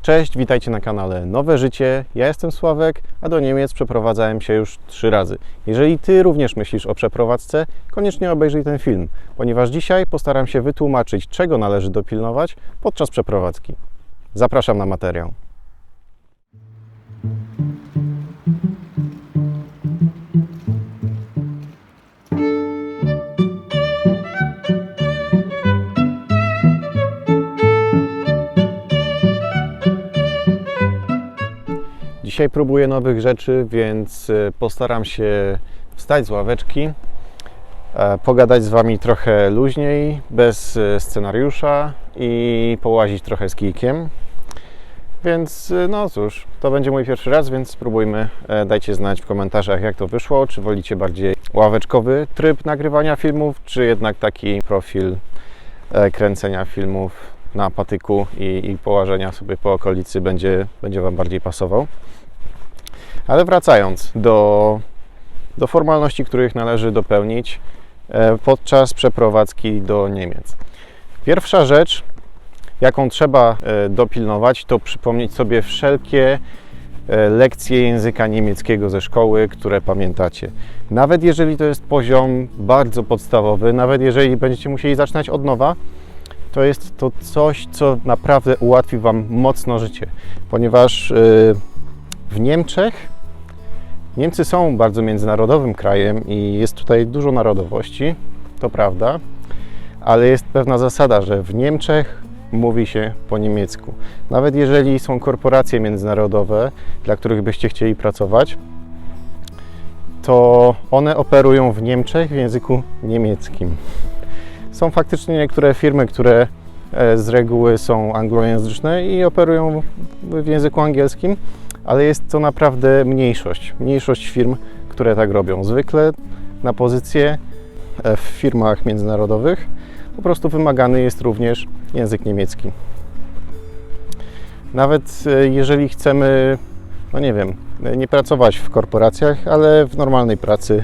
Cześć, witajcie na kanale Nowe Życie. Ja jestem Sławek, a do Niemiec przeprowadzałem się już 3 razy. Jeżeli Ty również myślisz o przeprowadzce, koniecznie obejrzyj ten film, ponieważ dzisiaj postaram się wytłumaczyć, czego należy dopilnować podczas przeprowadzki. Zapraszam na materiał. Dzisiaj próbuję nowych rzeczy, więc postaram się wstać z ławeczki, pogadać z Wami trochę luźniej, bez scenariusza i połazić trochę z kijkiem. Więc no cóż, to będzie mój pierwszy raz, więc spróbujmy. Dajcie znać w komentarzach, jak to wyszło. Czy wolicie bardziej ławeczkowy tryb nagrywania filmów, czy jednak taki profil kręcenia filmów na patyku i połażenia sobie po okolicy będzie Wam bardziej pasował. Ale wracając do formalności, których należy dopełnić podczas przeprowadzki do Niemiec. Pierwsza rzecz, jaką trzeba dopilnować, to przypomnieć sobie wszelkie lekcje języka niemieckiego ze szkoły, które pamiętacie. Nawet jeżeli to jest poziom bardzo podstawowy, nawet jeżeli będziecie musieli zaczynać od nowa, to jest to coś, co naprawdę ułatwi Wam mocno życie, ponieważ w Niemczech Niemcy są bardzo międzynarodowym krajem i jest tutaj dużo narodowości, to prawda, ale jest pewna zasada, że w Niemczech mówi się po niemiecku. Nawet jeżeli są korporacje międzynarodowe, dla których byście chcieli pracować, to one operują w Niemczech w języku niemieckim. Są faktycznie niektóre firmy, które z reguły są anglojęzyczne i operują w języku angielskim, ale jest to naprawdę mniejszość firm, które tak robią. Zwykle na pozycje w firmach międzynarodowych po prostu wymagany jest również język niemiecki. Nawet jeżeli chcemy, no nie wiem, nie pracować w korporacjach, ale w normalnej pracy,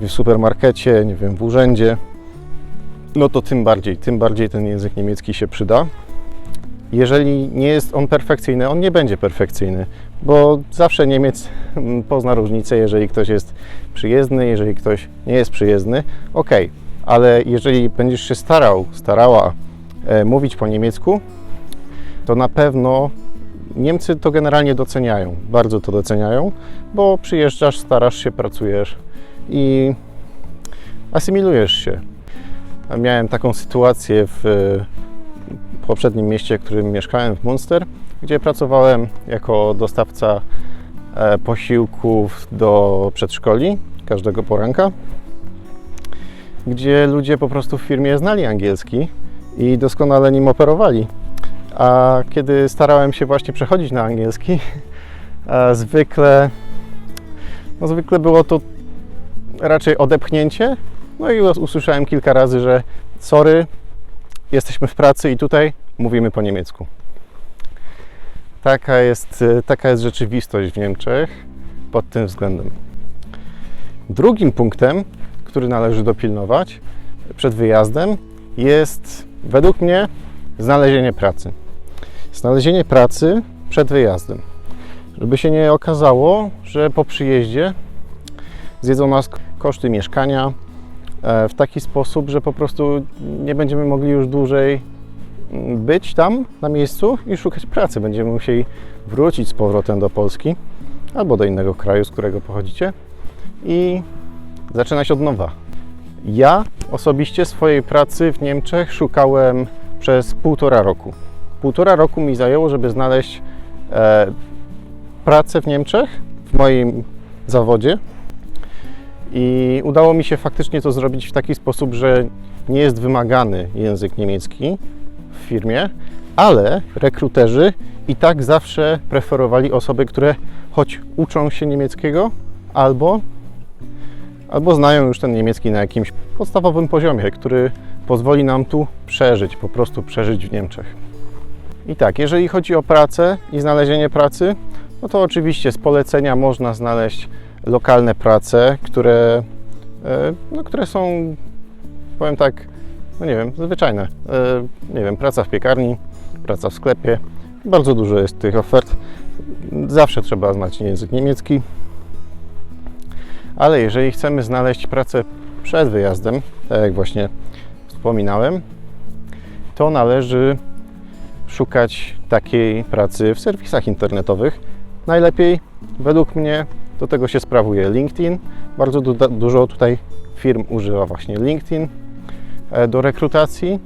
w supermarkecie, nie wiem, w urzędzie, no to tym bardziej ten język niemiecki się przyda. Jeżeli nie jest on perfekcyjny, on nie będzie perfekcyjny, bo zawsze Niemiec pozna różnicę, jeżeli ktoś jest przyjezdny, jeżeli ktoś nie jest przyjezdny, ok, ale jeżeli będziesz się starała mówić po niemiecku, to na pewno Niemcy to generalnie doceniają, bardzo to doceniają, bo przyjeżdżasz, starasz się, pracujesz i asymilujesz się. Miałem taką sytuację w poprzednim mieście, w którym mieszkałem, w Münster, gdzie pracowałem jako dostawca posiłków do przedszkoli każdego poranka, gdzie ludzie po prostu w firmie znali angielski i doskonale nim operowali. A kiedy starałem się właśnie przechodzić na angielski, zwykle było to raczej odepchnięcie. No i usłyszałem kilka razy, że sorry, jesteśmy w pracy i tutaj mówimy po niemiecku. Taka jest rzeczywistość w Niemczech pod tym względem. Drugim punktem, który należy dopilnować przed wyjazdem, jest według mnie znalezienie pracy. Znalezienie pracy przed wyjazdem. Żeby się nie okazało, że po przyjeździe zjedzą nas koszty mieszkania w taki sposób, że po prostu nie będziemy mogli już dłużej być tam na miejscu i szukać pracy. Będziemy musieli wrócić z powrotem do Polski albo do innego kraju, z którego pochodzicie i zaczynać od nowa. Ja osobiście swojej pracy w Niemczech szukałem przez 1,5 roku. 1,5 roku mi zajęło, żeby znaleźć pracę w Niemczech, w moim zawodzie. I udało mi się faktycznie to zrobić w taki sposób, że nie jest wymagany język niemiecki w firmie, ale rekruterzy i tak zawsze preferowali osoby, które choć uczą się niemieckiego, albo znają już ten niemiecki na jakimś podstawowym poziomie, który pozwoli nam tu po prostu przeżyć w Niemczech. I tak, jeżeli chodzi o pracę i znalezienie pracy, no to oczywiście z polecenia można znaleźć lokalne prace, które są, powiem tak, no nie wiem, zwyczajne. Nie wiem, praca w piekarni, praca w sklepie, Bardzo dużo jest tych ofert. Zawsze trzeba znać język niemiecki. Ale jeżeli chcemy znaleźć pracę przed wyjazdem, tak jak właśnie wspominałem, to należy szukać takiej pracy w serwisach internetowych. Najlepiej, według mnie, do tego się sprawuje LinkedIn. Bardzo dużo tutaj firm używa właśnie LinkedIn do rekrutacji,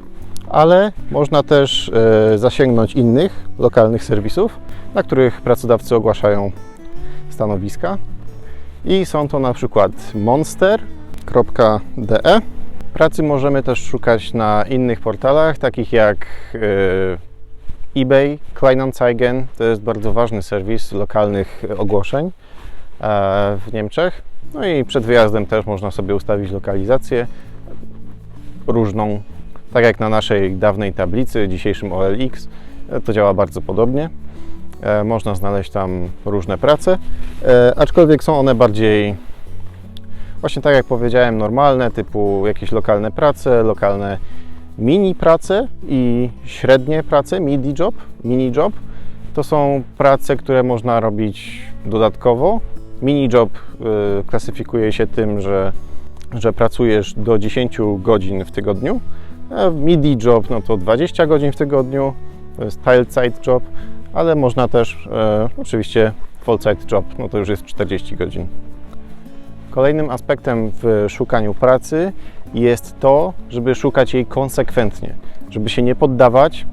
ale można też zasięgnąć innych lokalnych serwisów, na których pracodawcy ogłaszają stanowiska. I są to na przykład monster.de. Pracy możemy też szukać na innych portalach, takich jak eBay, Kleinanzeigen. To jest bardzo ważny serwis lokalnych ogłoszeń w Niemczech. No i przed wyjazdem też można sobie ustawić lokalizację różną, tak jak na naszej dawnej tablicy, dzisiejszym OLX. To działa bardzo podobnie. Można znaleźć tam różne prace, aczkolwiek są one bardziej, właśnie tak jak powiedziałem, normalne, typu jakieś lokalne prace, lokalne mini prace i średnie prace, mini job. To są prace, które można robić dodatkowo. Mini job klasyfikuje się tym, że pracujesz do 10 godzin w tygodniu. Midi job no to 20 godzin w tygodniu, to jest Teilzeit job, ale można też oczywiście Vollzeit job, no to już jest 40 godzin. Kolejnym aspektem w szukaniu pracy jest to, żeby szukać jej konsekwentnie, żeby się nie poddawać.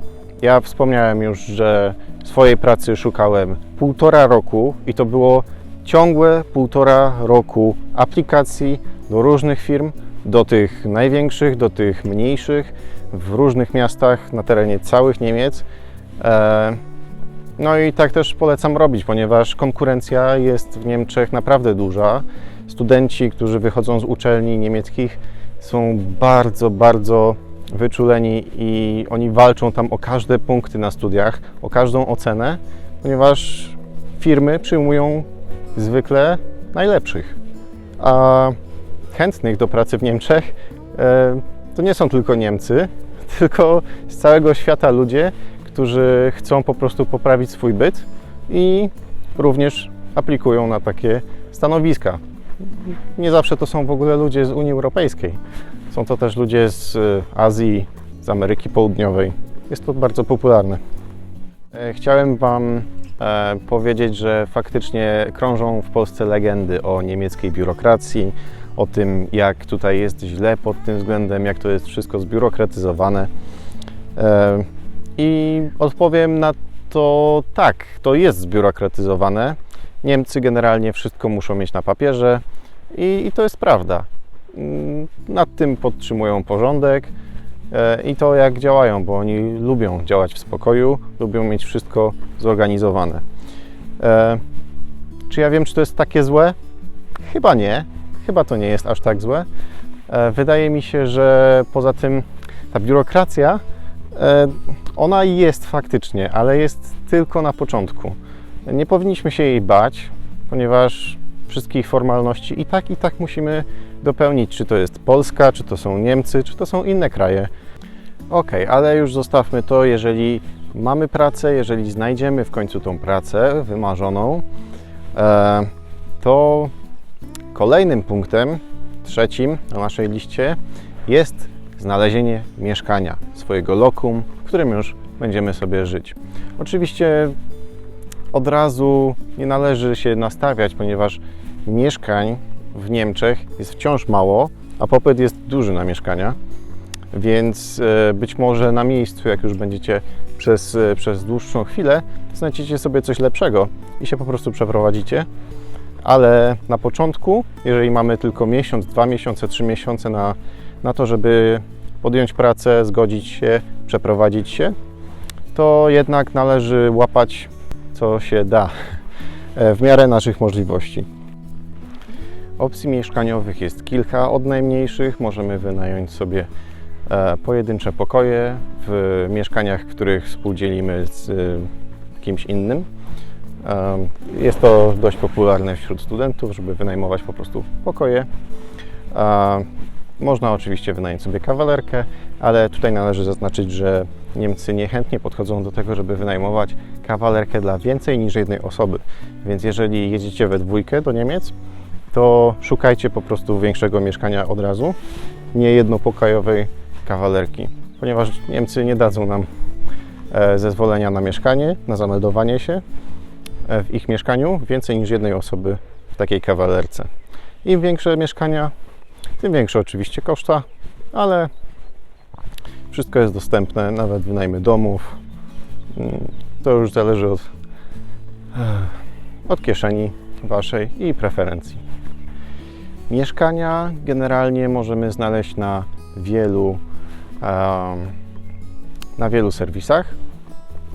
Ja wspomniałem już, że swojej pracy szukałem 1,5 roku i to było ciągłe 1,5 roku aplikacji do różnych firm, do tych największych, do tych mniejszych, w różnych miastach na terenie całych Niemiec. No i tak też polecam robić, ponieważ konkurencja jest w Niemczech naprawdę duża. Studenci, którzy wychodzą z uczelni niemieckich, są bardzo, bardzo wyczuleni i oni walczą tam o każde punkty na studiach, o każdą ocenę, ponieważ firmy przyjmują zwykle najlepszych. A chętnych do pracy w Niemczech to nie są tylko Niemcy, tylko z całego świata ludzie, którzy chcą po prostu poprawić swój byt i również aplikują na takie stanowiska. Nie zawsze to są w ogóle ludzie z Unii Europejskiej. Są to też ludzie z Azji, z Ameryki Południowej. Jest to bardzo popularne. Chciałem Wam powiedzieć, że faktycznie krążą w Polsce legendy o niemieckiej biurokracji, o tym, jak tutaj jest źle pod tym względem, jak to jest wszystko zbiurokratyzowane. I odpowiem na to tak, to jest zbiurokratyzowane. Niemcy generalnie wszystko muszą mieć na papierze i to jest prawda. Nad tym podtrzymują porządek i to jak działają, bo oni lubią działać w spokoju, lubią mieć wszystko zorganizowane. Czy ja wiem, czy to jest takie złe? Chyba nie. Chyba to nie jest aż tak złe. Wydaje mi się, że poza tym ta biurokracja, ona jest faktycznie, ale jest tylko na początku. Nie powinniśmy się jej bać, ponieważ wszystkich formalności i tak musimy dopełnić, czy to jest Polska, czy to są Niemcy, czy to są inne kraje. Ok, ale już zostawmy to, jeżeli mamy pracę, jeżeli znajdziemy w końcu tą pracę wymarzoną, to kolejnym punktem, trzecim na naszej liście jest znalezienie mieszkania, swojego lokum, w którym już będziemy sobie żyć. Oczywiście od razu nie należy się nastawiać, ponieważ mieszkań w Niemczech jest wciąż mało, a popyt jest duży na mieszkania, więc być może na miejscu, jak już będziecie przez dłuższą chwilę, znajdziecie sobie coś lepszego i się po prostu przeprowadzicie. Ale na początku, jeżeli mamy tylko miesiąc, 2 miesiące, 3 miesiące na to, żeby podjąć pracę, zgodzić się, przeprowadzić się, to jednak należy łapać co się da w miarę naszych możliwości. Opcji mieszkaniowych jest kilka. Od najmniejszych możemy wynająć sobie pojedyncze pokoje w mieszkaniach, w których współdzielimy z kimś innym. Jest to dość popularne wśród studentów, żeby wynajmować po prostu pokoje. Można oczywiście wynająć sobie kawalerkę, ale tutaj należy zaznaczyć, że Niemcy niechętnie podchodzą do tego, żeby wynajmować kawalerkę dla więcej niż jednej osoby. Więc jeżeli jedziecie we dwójkę do Niemiec, to szukajcie po prostu większego mieszkania od razu, nie jednopokojowej kawalerki, ponieważ Niemcy nie dadzą nam zezwolenia na mieszkanie, na zameldowanie się w ich mieszkaniu więcej niż jednej osoby w takiej kawalerce. Im większe mieszkania, tym większe oczywiście koszta, ale wszystko jest dostępne, nawet wynajmy domów. To już zależy od kieszeni Waszej i preferencji. Mieszkania generalnie możemy znaleźć na wielu serwisach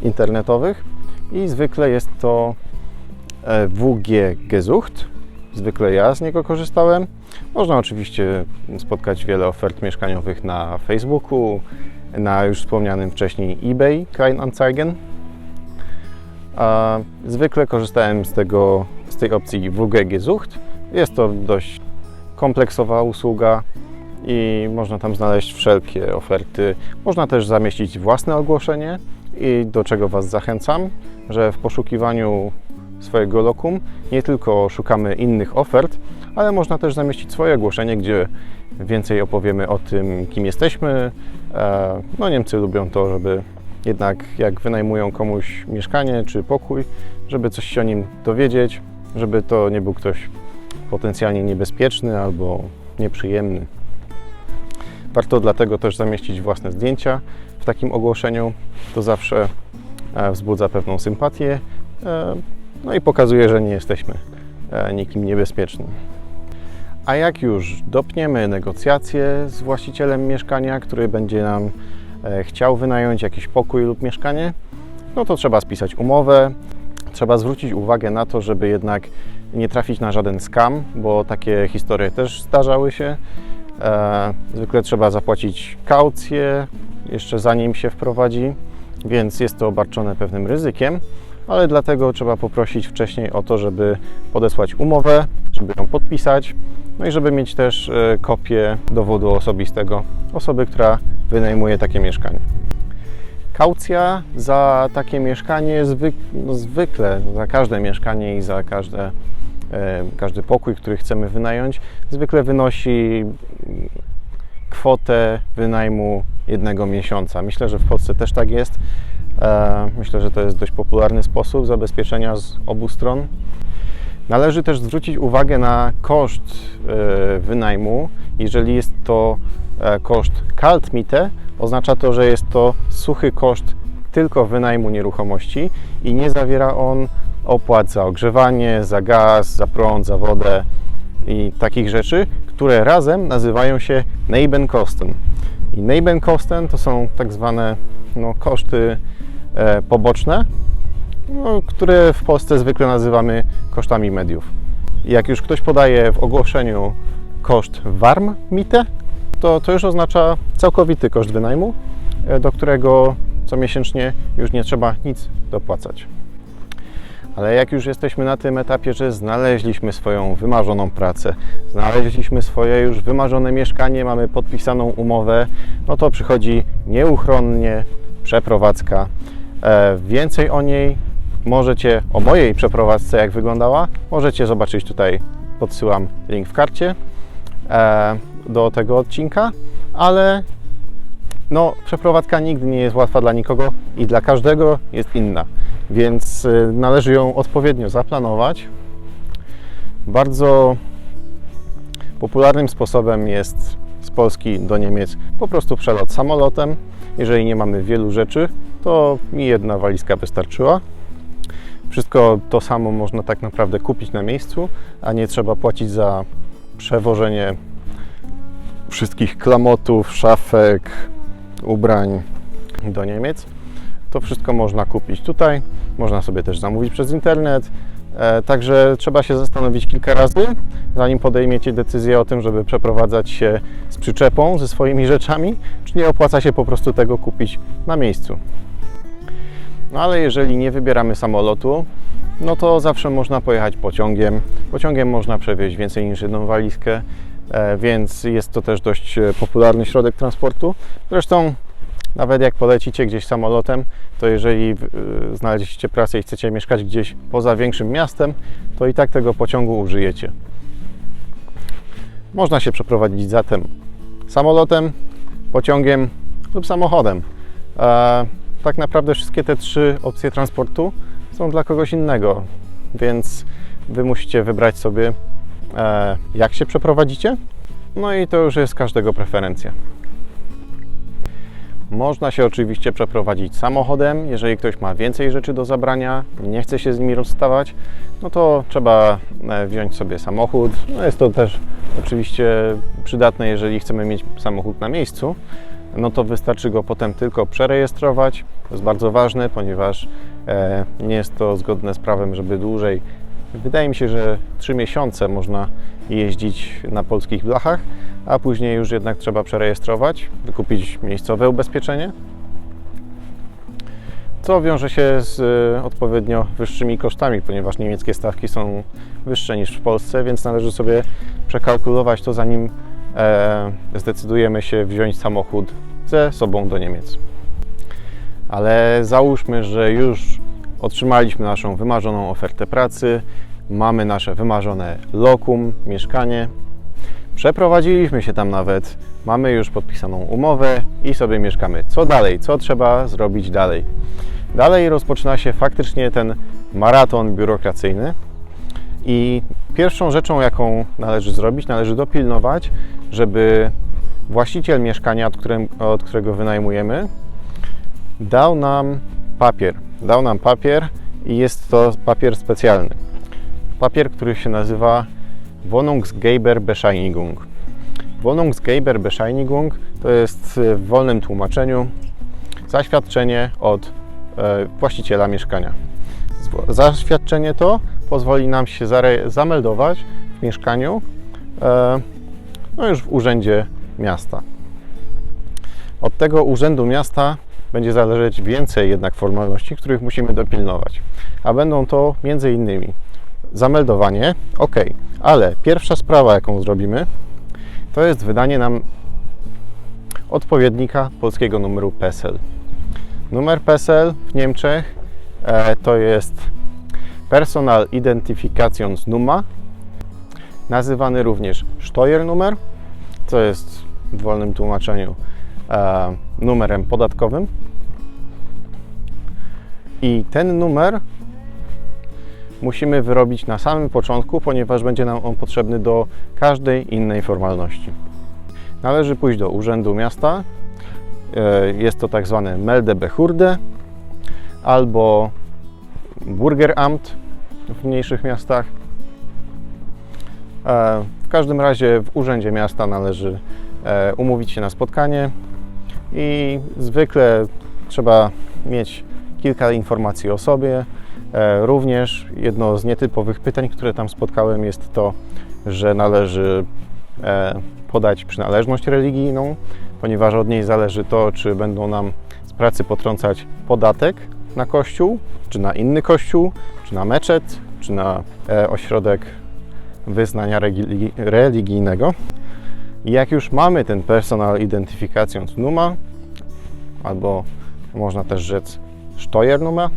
internetowych i zwykle jest to WG Gesucht. Zwykle ja z niego korzystałem. Można oczywiście spotkać wiele ofert mieszkaniowych na Facebooku, na już wspomnianym wcześniej eBay Kleinanzeigen. Zwykle korzystałem z tej opcji WG Gesucht. Jest to dość kompleksowa usługa i można tam znaleźć wszelkie oferty. Można też zamieścić własne ogłoszenie i do czego Was zachęcam, że w poszukiwaniu swojego lokum nie tylko szukamy innych ofert, ale można też zamieścić swoje ogłoszenie, gdzie więcej opowiemy o tym, kim jesteśmy. No, Niemcy lubią to, żeby jednak jak wynajmują komuś mieszkanie czy pokój, żeby coś się o nim dowiedzieć, żeby to nie był ktoś potencjalnie niebezpieczny albo nieprzyjemny. Warto dlatego też zamieścić własne zdjęcia w takim ogłoszeniu. To zawsze wzbudza pewną sympatię, no i pokazuje, że nie jesteśmy nikim niebezpiecznym. A jak już dopniemy negocjacje z właścicielem mieszkania, który będzie nam chciał wynająć jakiś pokój lub mieszkanie, no to trzeba spisać umowę. Trzeba zwrócić uwagę na to, żeby jednak nie trafić na żaden scam, bo takie historie też zdarzały się. Zwykle trzeba zapłacić kaucję jeszcze zanim się wprowadzi, więc jest to obarczone pewnym ryzykiem, ale dlatego trzeba poprosić wcześniej o to, żeby podesłać umowę, żeby ją podpisać, no i żeby mieć też kopię dowodu osobistego osoby, która wynajmuje takie mieszkanie. Kaucja za takie mieszkanie zwykle za każde mieszkanie i za każdy pokój, który chcemy wynająć, zwykle wynosi kwotę wynajmu jednego miesiąca. Myślę, że w Polsce też tak jest. Myślę, że to jest dość popularny sposób zabezpieczenia z obu stron. Należy też zwrócić uwagę na koszt wynajmu. Jeżeli jest to koszt Kaltmiete, oznacza to, że jest to suchy koszt tylko wynajmu nieruchomości i nie zawiera on opłat za ogrzewanie, za gaz, za prąd, za wodę i takich rzeczy, które razem nazywają się Nebenkosten. I Nebenkosten to są tak zwane koszty poboczne, które w Polsce zwykle nazywamy kosztami mediów. Jak już ktoś podaje w ogłoszeniu koszt Warmmiete, to już oznacza całkowity koszt wynajmu, do którego comiesięcznie już nie trzeba nic dopłacać. Ale jak już jesteśmy na tym etapie, że znaleźliśmy swoją wymarzoną pracę, znaleźliśmy swoje już wymarzone mieszkanie, mamy podpisaną umowę, no to przychodzi nieuchronnie przeprowadzka. Więcej o niej o mojej przeprowadzce, jak wyglądała, możecie zobaczyć tutaj, podsyłam link w karcie do tego odcinka, ale przeprowadzka nigdy nie jest łatwa dla nikogo i dla każdego jest inna, więc należy ją odpowiednio zaplanować. Bardzo popularnym sposobem jest z Polski do Niemiec po prostu przelot samolotem. Jeżeli nie mamy wielu rzeczy, to mi jedna walizka wystarczyła. Wszystko to samo można tak naprawdę kupić na miejscu, a nie trzeba płacić za przewożenie wszystkich klamotów, szafek, ubrań do Niemiec. To wszystko można kupić tutaj, można sobie też zamówić przez internet, także trzeba się zastanowić kilka razy, zanim podejmiecie decyzję o tym, żeby przeprowadzać się z przyczepą ze swoimi rzeczami, czy nie opłaca się po prostu tego kupić na miejscu. No ale jeżeli nie wybieramy samolotu, no to zawsze można pojechać pociągiem. Pociągiem można przewieźć więcej niż jedną walizkę. więc jest to też dość popularny środek transportu. Zresztą nawet jak polecicie gdzieś samolotem, to jeżeli znaleźliście pracę i chcecie mieszkać gdzieś poza większym miastem, to i tak tego pociągu użyjecie. Można się przeprowadzić zatem samolotem, pociągiem lub samochodem. Tak naprawdę wszystkie te 3 opcje transportu są dla kogoś innego, więc Wy musicie wybrać sobie, jak się przeprowadzicie, no i to już jest każdego preferencja. Można się oczywiście przeprowadzić samochodem, jeżeli ktoś ma więcej rzeczy do zabrania, nie chce się z nimi rozstawać, no to trzeba wziąć sobie samochód. No jest to też oczywiście przydatne, jeżeli chcemy mieć samochód na miejscu, no to wystarczy go potem tylko przerejestrować. To jest bardzo ważne, ponieważ nie jest to zgodne z prawem, żeby dłużej. Wydaje mi się, że 3 miesiące można jeździć na polskich blachach, a później już jednak trzeba przerejestrować, wykupić miejscowe ubezpieczenie, co wiąże się z odpowiednio wyższymi kosztami, ponieważ niemieckie stawki są wyższe niż w Polsce, więc należy sobie przekalkulować to, zanim zdecydujemy się wziąć samochód ze sobą do Niemiec. Ale załóżmy, że już otrzymaliśmy naszą wymarzoną ofertę pracy, mamy nasze wymarzone lokum, mieszkanie, przeprowadziliśmy się tam nawet, mamy już podpisaną umowę i sobie mieszkamy. Co dalej? Co trzeba zrobić dalej? Dalej rozpoczyna się faktycznie ten maraton biurokracyjny i pierwszą rzeczą, jaką należy zrobić, należy dopilnować, żeby właściciel mieszkania, od którego wynajmujemy, dał nam papier i jest to papier specjalny. Papier, który się nazywa Wohnungsgeberbescheinigung. Wohnungsgeberbescheinigung to jest w wolnym tłumaczeniu zaświadczenie od właściciela mieszkania. Zaświadczenie to pozwoli nam się zameldować w mieszkaniu, no już w urzędzie miasta. Od tego urzędu miasta będzie zależeć więcej jednak formalności, których musimy dopilnować. A będą to m.in. zameldowanie, ok, ale pierwsza sprawa, jaką zrobimy, to jest wydanie nam odpowiednika polskiego numeru PESEL. Numer PESEL w Niemczech to jest Personal Identifikationsnummer, nazywany również Steuernummer, co jest w wolnym tłumaczeniu numerem podatkowym. I ten numer musimy wyrobić na samym początku, ponieważ będzie nam on potrzebny do każdej innej formalności. Należy pójść do Urzędu Miasta, jest to tak zwane Meldebehörde albo Bürgeramt w mniejszych miastach. W każdym razie w Urzędzie Miasta należy umówić się na spotkanie i zwykle trzeba mieć kilka informacji o sobie. Również jedno z nietypowych pytań, które tam spotkałem, jest to, że należy podać przynależność religijną, ponieważ od niej zależy to, czy będą nam z pracy potrącać podatek na kościół, czy na inny kościół, czy na meczet, czy na ośrodek wyznania religijnego. I jak już mamy ten Personal Identifikationsnummer, albo można też rzec Steuernummer,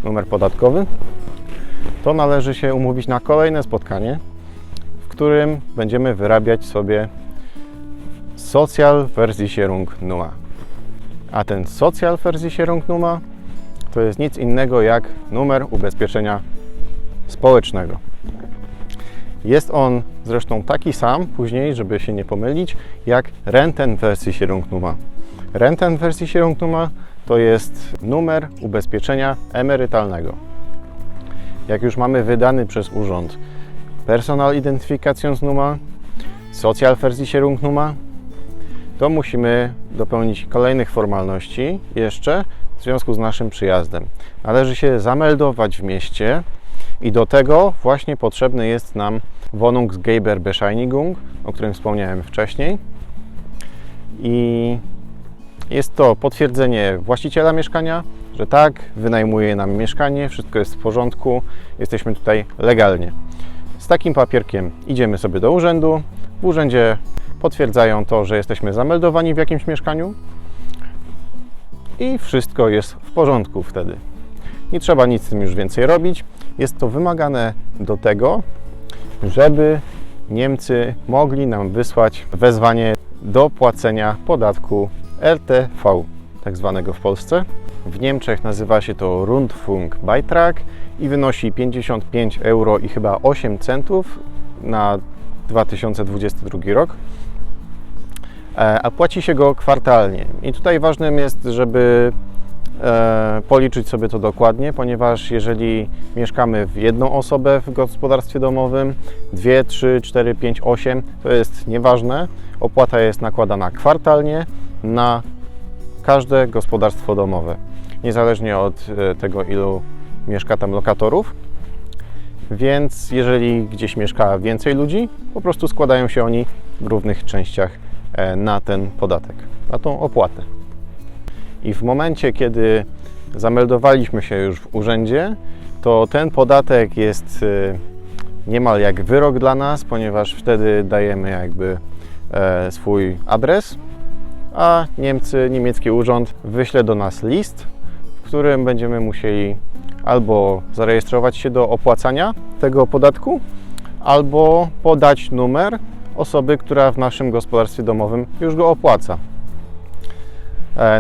numer podatkowy, to należy się umówić na kolejne spotkanie, w którym będziemy wyrabiać sobie Sozialversicherungsnummer. A ten Sozialversicherungsnummer to jest nic innego jak numer ubezpieczenia społecznego. Jest on zresztą taki sam, później, żeby się nie pomylić, jak Rentenversicherungsnummer. Rentenversicherungsnummer to jest numer ubezpieczenia emerytalnego. Jak już mamy wydany przez urząd Personal Identifikationsnummer, Sozialversicherungsnummer, to musimy dopełnić kolejnych formalności jeszcze w związku z naszym przyjazdem. Należy się zameldować w mieście i do tego właśnie potrzebny jest nam Wohnungsgeberbescheinigung, o którym wspomniałem wcześniej. I jest to potwierdzenie właściciela mieszkania, że tak, wynajmuje nam mieszkanie, wszystko jest w porządku, jesteśmy tutaj legalnie. Z takim papierkiem idziemy sobie do urzędu, W urzędzie potwierdzają to, że jesteśmy zameldowani w jakimś mieszkaniu i wszystko jest w porządku wtedy. Nie trzeba nic z tym już więcej robić. Jest to wymagane do tego, żeby Niemcy mogli nam wysłać wezwanie do płacenia podatku RTV, tak zwanego w Polsce. W Niemczech nazywa się to Rundfunkbeitrag i wynosi 55 euro i chyba 8 centów na 2022 rok. A płaci się go kwartalnie. I tutaj ważnym jest, żeby policzyć sobie to dokładnie, ponieważ jeżeli mieszkamy w jedną osobę w gospodarstwie domowym, 2, 3, 4, 5, 8, to jest nieważne. Opłata jest nakładana kwartalnie na każde gospodarstwo domowe, niezależnie od tego, ilu mieszka tam lokatorów. Więc jeżeli gdzieś mieszka więcej ludzi, po prostu składają się oni w równych częściach na ten podatek, na tą opłatę. I w momencie, kiedy zameldowaliśmy się już w urzędzie, to ten podatek jest niemal jak wyrok dla nas, ponieważ wtedy dajemy jakby swój adres, a niemiecki urząd wyśle do nas list, w którym będziemy musieli albo zarejestrować się do opłacania tego podatku, albo podać numer osoby, która w naszym gospodarstwie domowym już go opłaca.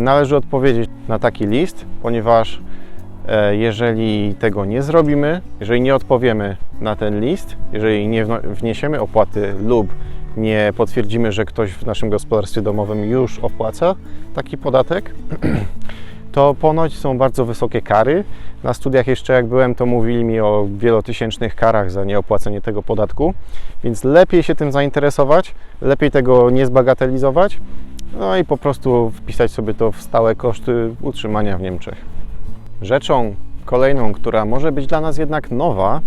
Należy odpowiedzieć na taki list, ponieważ jeżeli tego nie zrobimy, jeżeli nie odpowiemy na ten list, jeżeli nie wniesiemy opłaty lub nie potwierdzimy, że ktoś w naszym gospodarstwie domowym już opłaca taki podatek, to ponoć są bardzo wysokie kary. Na studiach jeszcze jak byłem, to mówili mi o wielotysięcznych karach za nieopłacenie tego podatku, więc lepiej się tym zainteresować, lepiej tego nie zbagatelizować, no i po prostu wpisać sobie to w stałe koszty utrzymania w Niemczech. Rzeczą kolejną, która może być dla nas jednak nowa,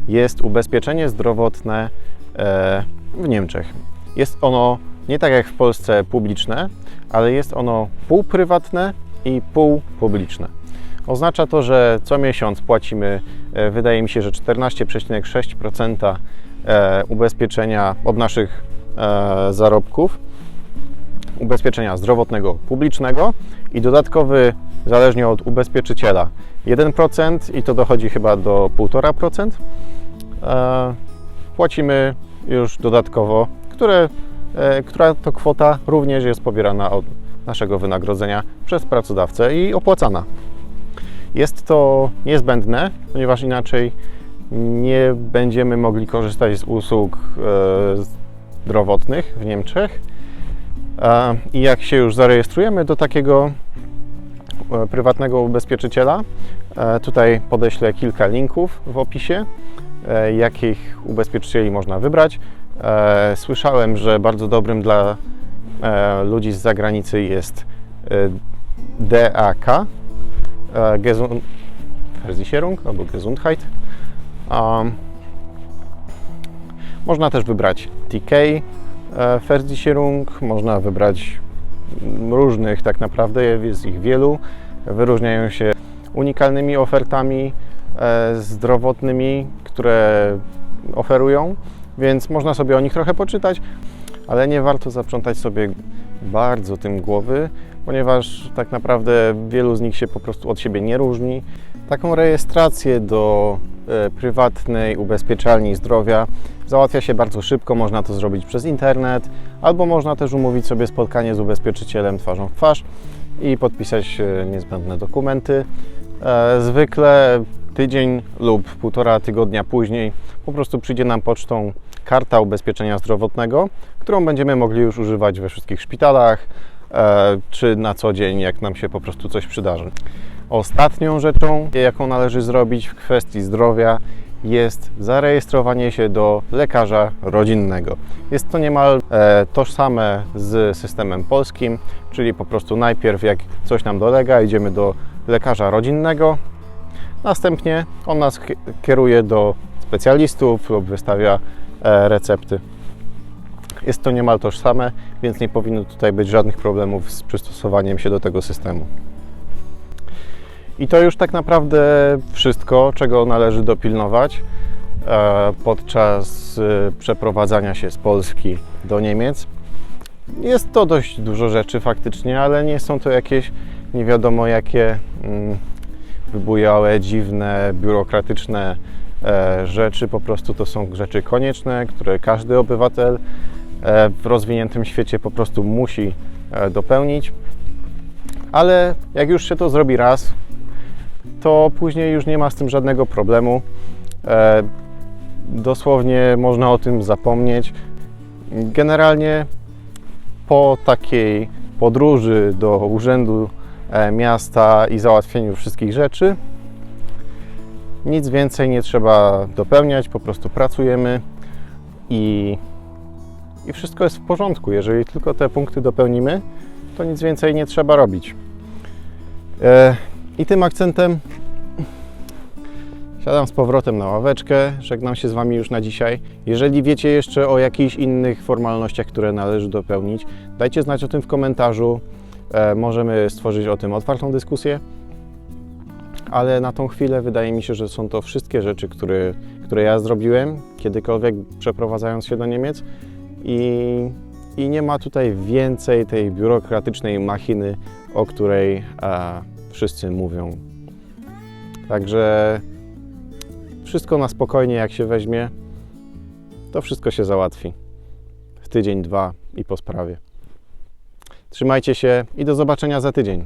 jest ubezpieczenie zdrowotne w Niemczech. Jest ono nie tak jak w Polsce publiczne, ale jest ono półprywatne i półpubliczne. Oznacza to, że co miesiąc płacimy, wydaje mi się, że 14,6% ubezpieczenia od naszych zarobków, ubezpieczenia zdrowotnego publicznego i dodatkowy, zależnie od ubezpieczyciela, 1% i to dochodzi chyba do 1,5%. Płacimy już dodatkowo, która to kwota również jest pobierana od naszego wynagrodzenia przez pracodawcę i opłacana. Jest to niezbędne, ponieważ inaczej nie będziemy mogli korzystać z usług zdrowotnych w Niemczech. I jak się już zarejestrujemy do takiego prywatnego ubezpieczyciela, tutaj podeślę kilka linków w opisie, jakich ubezpieczycieli można wybrać. Słyszałem, że bardzo dobrym dla ludzi z zagranicy jest DAK, Versicherung albo Gesundheit. Można też wybrać TK Versicherung, można wybrać różnych, tak naprawdę jest ich wielu. Wyróżniają się unikalnymi ofertami zdrowotnymi, które oferują, więc można sobie o nich trochę poczytać, ale nie warto zaprzątać sobie bardzo tym głowy, ponieważ tak naprawdę wielu z nich się po prostu od siebie nie różni. Taką rejestrację do prywatnej ubezpieczalni zdrowia załatwia się bardzo szybko, można to zrobić przez internet, albo można też umówić sobie spotkanie z ubezpieczycielem twarzą w twarz i podpisać niezbędne dokumenty. Zwykle tydzień lub 1,5 tygodnia później po prostu przyjdzie nam pocztą karta ubezpieczenia zdrowotnego, którą będziemy mogli już używać we wszystkich szpitalach, czy na co dzień, jak nam się po prostu coś przydarzy. Ostatnią rzeczą, jaką należy zrobić w kwestii zdrowia, jest zarejestrowanie się do lekarza rodzinnego. Jest to niemal tożsame z systemem polskim, czyli po prostu najpierw jak coś nam dolega, idziemy do lekarza rodzinnego, następnie on nas kieruje do specjalistów lub wystawia recepty. Jest to niemal tożsame, więc nie powinno tutaj być żadnych problemów z przystosowaniem się do tego systemu. I to już tak naprawdę wszystko, czego należy dopilnować. podczas przeprowadzania się z Polski do Niemiec. Jest to dość dużo rzeczy faktycznie, ale nie są to jakieś nie wiadomo jakie wybujałe, dziwne, biurokratyczne rzeczy. Po prostu to są rzeczy konieczne, które każdy obywatel w rozwiniętym świecie po prostu musi dopełnić. Ale jak już się to zrobi raz, to później już nie ma z tym żadnego problemu. Dosłownie można o tym zapomnieć. Generalnie po takiej podróży do urzędu miasta i załatwieniu wszystkich rzeczy nic więcej nie trzeba dopełniać, po prostu pracujemy i wszystko jest w porządku. Jeżeli tylko te punkty dopełnimy, to nic więcej nie trzeba robić. I tym akcentem siadam z powrotem na ławeczkę, żegnam się z Wami już na dzisiaj. Jeżeli wiecie jeszcze o jakichś innych formalnościach, które należy dopełnić, dajcie znać o tym w komentarzu. Możemy stworzyć o tym otwartą dyskusję. Ale na tą chwilę wydaje mi się, że są to wszystkie rzeczy, które ja zrobiłem kiedykolwiek przeprowadzając się do Niemiec i nie ma tutaj więcej tej biurokratycznej machiny, o której wszyscy mówią. Także wszystko na spokojnie, jak się weźmie, to wszystko się załatwi w tydzień, dwa i po sprawie. Trzymajcie się i do zobaczenia za tydzień.